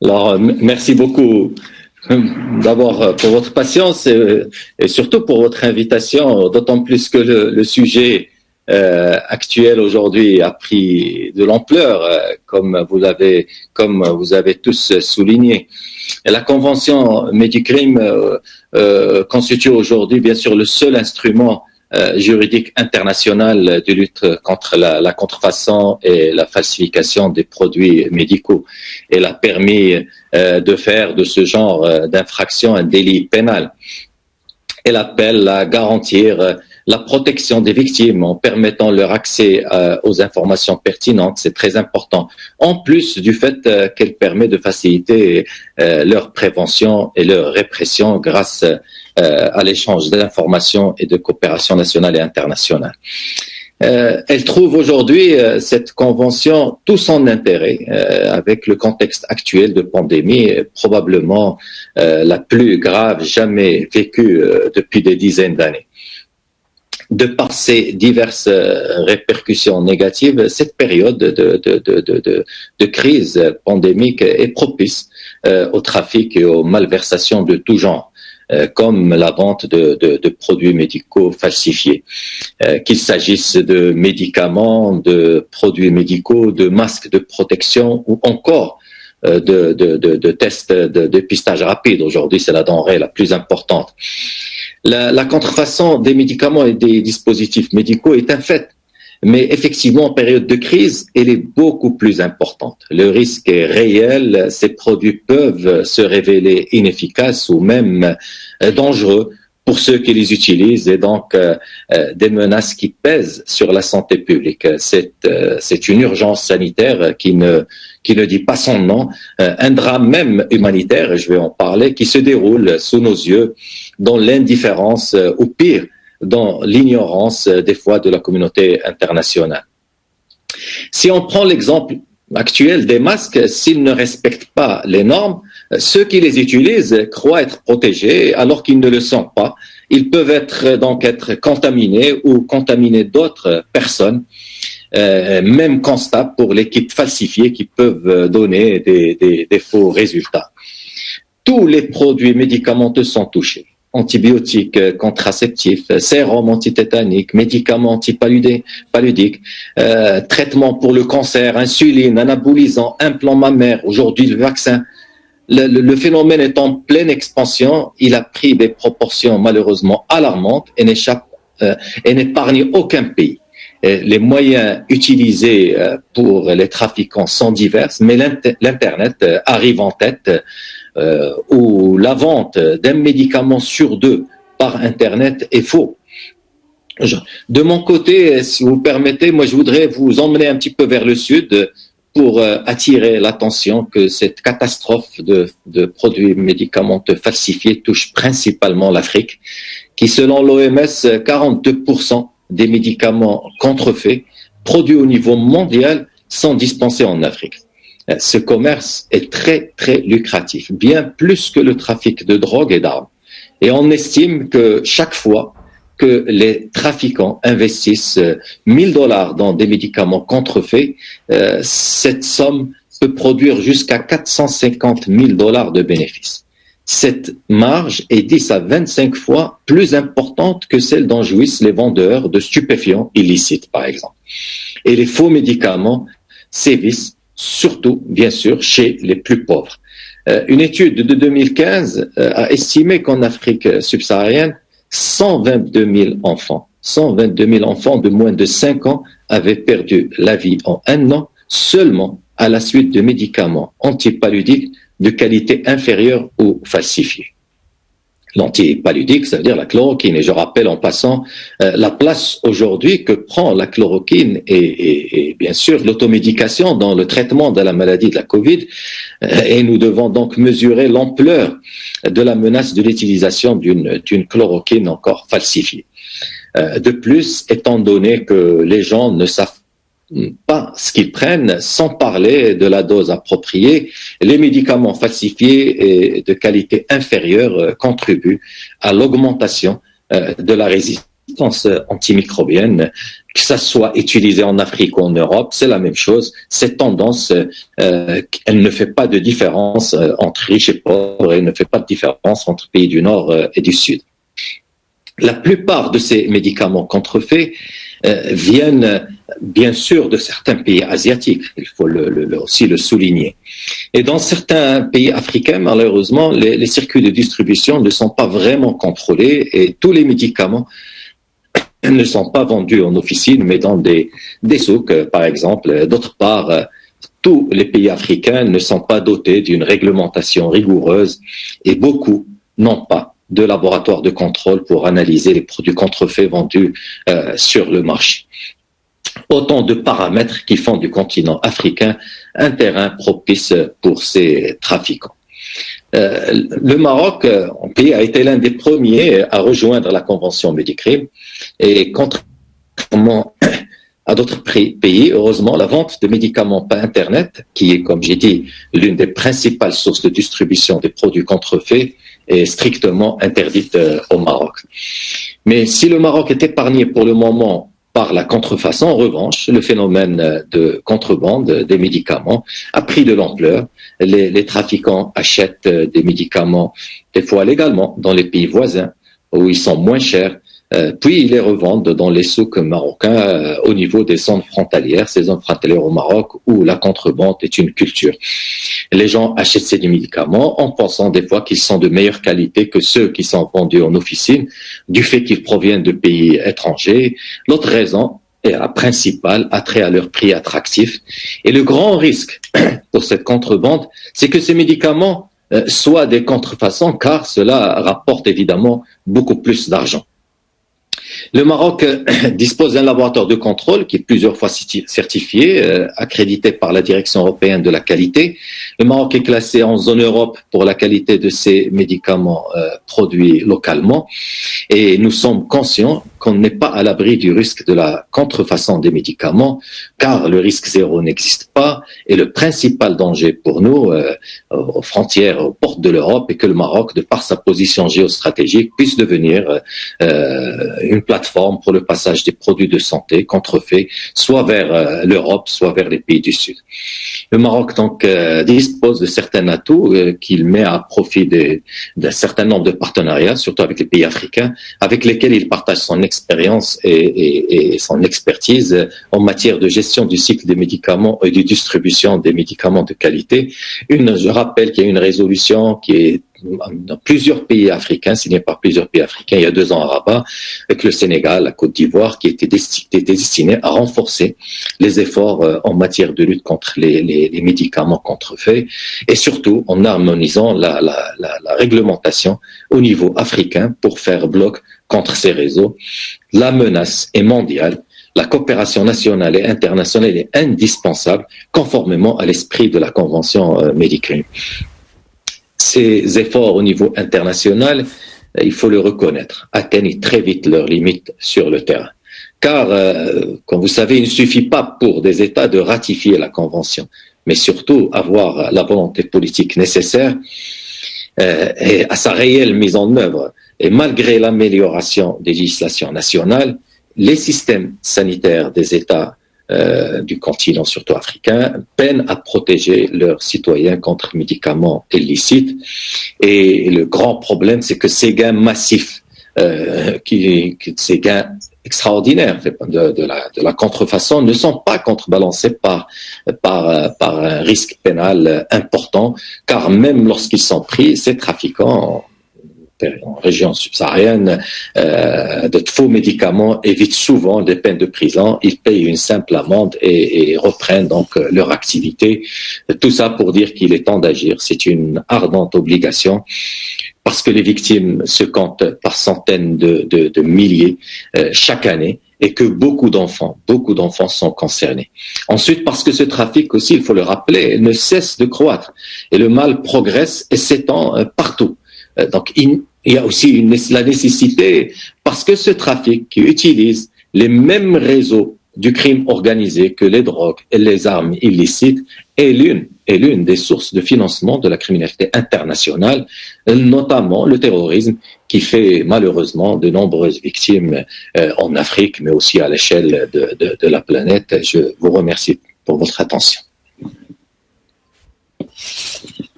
Alors, merci beaucoup d'abord pour votre patience et surtout pour votre invitation, d'autant plus que le sujet actuel aujourd'hui a pris de l'ampleur, comme vous avez tous souligné. Et la Convention Médicrim constitue aujourd'hui, bien sûr, le seul instrument juridique international de lutte contre la contrefaçon et la falsification des produits médicaux. Elle a permis de faire de ce genre d'infraction un délit pénal. Elle appelle à garantir la protection des victimes en permettant leur accès aux informations pertinentes, c'est très important. En plus du fait qu'elle permet de faciliter leur prévention et leur répression grâce à l'échange d'informations et de coopération nationale et internationale. Elle trouve aujourd'hui cette convention tout son intérêt avec le contexte actuel de pandémie, probablement la plus grave jamais vécue depuis des dizaines d'années. De par ses diverses répercussions négatives, cette période de crise pandémique est propice au trafic et aux malversations de tout genre, comme la vente de produits médicaux falsifiés, qu'il s'agisse de médicaments, de produits médicaux, de masques de protection ou encore de tests de dépistage rapide. Aujourd'hui, c'est la denrée la plus importante. La contrefaçon des médicaments et des dispositifs médicaux est un fait. Mais effectivement, en période de crise, elle est beaucoup plus importante. Le risque est réel. Ces produits peuvent se révéler inefficaces ou même dangereux pour ceux qui les utilisent et donc des menaces qui pèsent sur la santé publique. C'est une urgence sanitaire qui ne dit pas son nom, un drame même humanitaire, et je vais en parler, qui se déroule sous nos yeux dans l'indifférence ou pire, dans l'ignorance des fois de la communauté internationale. Si on prend l'exemple actuel des masques, s'ils ne respectent pas les normes, ceux qui les utilisent croient être protégés alors qu'ils ne le sont pas. Ils peuvent être contaminés ou contaminer d'autres personnes. Même constat pour l'équipe falsifiée qui peuvent donner des faux résultats. Tous les produits médicamenteux sont touchés. Antibiotiques, contraceptifs, sérum antitétanique, médicaments antipaludiques, traitements pour le cancer, insuline, anabolisants, implants mammaires, aujourd'hui le vaccin. Le phénomène est en pleine expansion, il a pris des proportions malheureusement alarmantes et n'épargne aucun pays. Les moyens utilisés pour les trafiquants sont divers, mais l'Internet arrive en tête où la vente d'un médicament sur deux par Internet est faux. De mon côté, si vous permettez, moi je voudrais vous emmener un petit peu vers le sud pour attirer l'attention que cette catastrophe de produits médicamenteux falsifiés touche principalement l'Afrique, qui selon l'OMS, 42% des médicaments contrefaits produits au niveau mondial sont dispensés en Afrique. Ce commerce est très, très lucratif, bien plus que le trafic de drogue et d'armes. Et on estime que chaque fois que les trafiquants investissent $1000 dans des médicaments contrefaits, cette somme peut produire jusqu'à $450 000 de bénéfices. Cette marge est 10 à 25 fois plus importante que celle dont jouissent les vendeurs de stupéfiants illicites, par exemple. Et les faux médicaments sévissent surtout, bien sûr, chez les plus pauvres. Une étude de 2015 a estimé qu'en Afrique subsaharienne, 122 000 enfants de moins de 5 ans avaient perdu la vie en un an seulement à la suite de médicaments antipaludiques de qualité inférieure ou falsifiés. L'antipaludique, ça veut dire la chloroquine. Et je rappelle en passant la place aujourd'hui que prend la chloroquine et bien sûr l'automédication dans le traitement de la maladie de la Covid. Et nous devons donc mesurer l'ampleur de la menace de l'utilisation d'une chloroquine encore falsifiée. De plus, étant donné que les gens ne savent pas ce qu'ils prennent, sans parler de la dose appropriée, les médicaments falsifiés et de qualité inférieure contribuent à l'augmentation de la résistance substances antimicrobiennes, que ça soit utilisé en Afrique ou en Europe, c'est la même chose. Cette tendance, elle ne fait pas de différence entre riches et pauvres, elle ne fait pas de différence entre pays du Nord et du Sud. La plupart de ces médicaments contrefaits viennent bien sûr de certains pays asiatiques, il faut aussi le souligner. Et dans certains pays africains, malheureusement, les circuits de distribution ne sont pas vraiment contrôlés et tous les médicaments ne sont pas vendus en officine, mais dans des souks, par exemple. D'autre part, tous les pays africains ne sont pas dotés d'une réglementation rigoureuse et beaucoup n'ont pas de laboratoires de contrôle pour analyser les produits contrefaits vendus sur le marché. Autant de paramètres qui font du continent africain un terrain propice pour ces trafiquants. Le Maroc, en pays, a été l'un des premiers à rejoindre la Convention Médicrime et contrairement à d'autres pays, heureusement, la vente de médicaments par Internet, qui est, comme j'ai dit, l'une des principales sources de distribution des produits contrefaits, est strictement interdite au Maroc. Mais si le Maroc est épargné pour le moment par la contrefaçon, en revanche, le phénomène de contrebande des médicaments a pris de l'ampleur. Les trafiquants achètent des médicaments, des fois légalement, dans les pays voisins, où ils sont moins chers, puis ils les revendent dans les souks marocains au niveau des zones frontalières, ces zones frontalières au Maroc où la contrebande est une culture. Les gens achètent ces médicaments en pensant des fois qu'ils sont de meilleure qualité que ceux qui sont vendus en officine, du fait qu'ils proviennent de pays étrangers. L'autre raison, et la principale, a trait à leur prix attractif. Et le grand risque pour cette contrebande, c'est que ces médicaments soient des contrefaçons, car cela rapporte évidemment beaucoup plus d'argent. Le Maroc dispose d'un laboratoire de contrôle qui est plusieurs fois certifié, accrédité par la Direction européenne de la qualité. Le Maroc est classé en zone Europe pour la qualité de ses médicaments produits localement. Et nous sommes conscients qu'on n'est pas à l'abri du risque de la contrefaçon des médicaments, car le risque zéro n'existe pas. Et le principal danger pour nous, aux frontières, aux portes de l'Europe, est que le Maroc, de par sa position géostratégique, puisse devenir une plateforme pour le passage des produits de santé contrefaits, soit vers l'Europe, soit vers les pays du Sud. Le Maroc donc dispose de certains atouts qu'il met à profit d'un certain nombre de partenariats, surtout avec les pays africains, avec lesquels il partage son expérience et son expertise en matière de gestion du cycle des médicaments et de distribution des médicaments de qualité. Je rappelle qu'il y a une résolution qui est dans plusieurs pays africains, signée par plusieurs pays africains il y a 2 ans à Rabat, avec le Sénégal, la Côte d'Ivoire, qui était destinée à renforcer les efforts en matière de lutte contre les médicaments contrefaits et surtout en harmonisant la réglementation au niveau africain pour faire bloc contre ces réseaux. La menace est mondiale. La coopération nationale et internationale est indispensable conformément à l'esprit de la Convention Médicrime. Ces efforts au niveau international, il faut le reconnaître, atteignent très vite leurs limites sur le terrain. Car, comme vous savez, il ne suffit pas pour des États de ratifier la Convention, mais surtout avoir la volonté politique nécessaire et à sa réelle mise en œuvre. Et malgré l'amélioration des législations nationales, les systèmes sanitaires des États du continent, surtout africain, peinent à protéger leurs citoyens contre médicaments illicites. Et le grand problème, c'est que ces gains massifs, ces gains extraordinaires de la contrefaçon ne sont pas contrebalancés par un risque pénal important, car même lorsqu'ils sont pris, ces trafiquants en région subsaharienne, de faux médicaments évitent souvent des peines de prison. Ils payent une simple amende et reprennent donc leur activité. Tout ça pour dire qu'il est temps d'agir. C'est une ardente obligation parce que les victimes se comptent par centaines de milliers chaque année et que beaucoup d'enfants sont concernés. Ensuite, parce que ce trafic aussi, il faut le rappeler, ne cesse de croître et le mal progresse et s'étend partout. Donc, il y a aussi la nécessité, parce que ce trafic qui utilise les mêmes réseaux du crime organisé que les drogues et les armes illicites est l'une des sources de financement de la criminalité internationale, notamment le terrorisme qui fait malheureusement de nombreuses victimes en Afrique, mais aussi à l'échelle de la planète. Je vous remercie pour votre attention.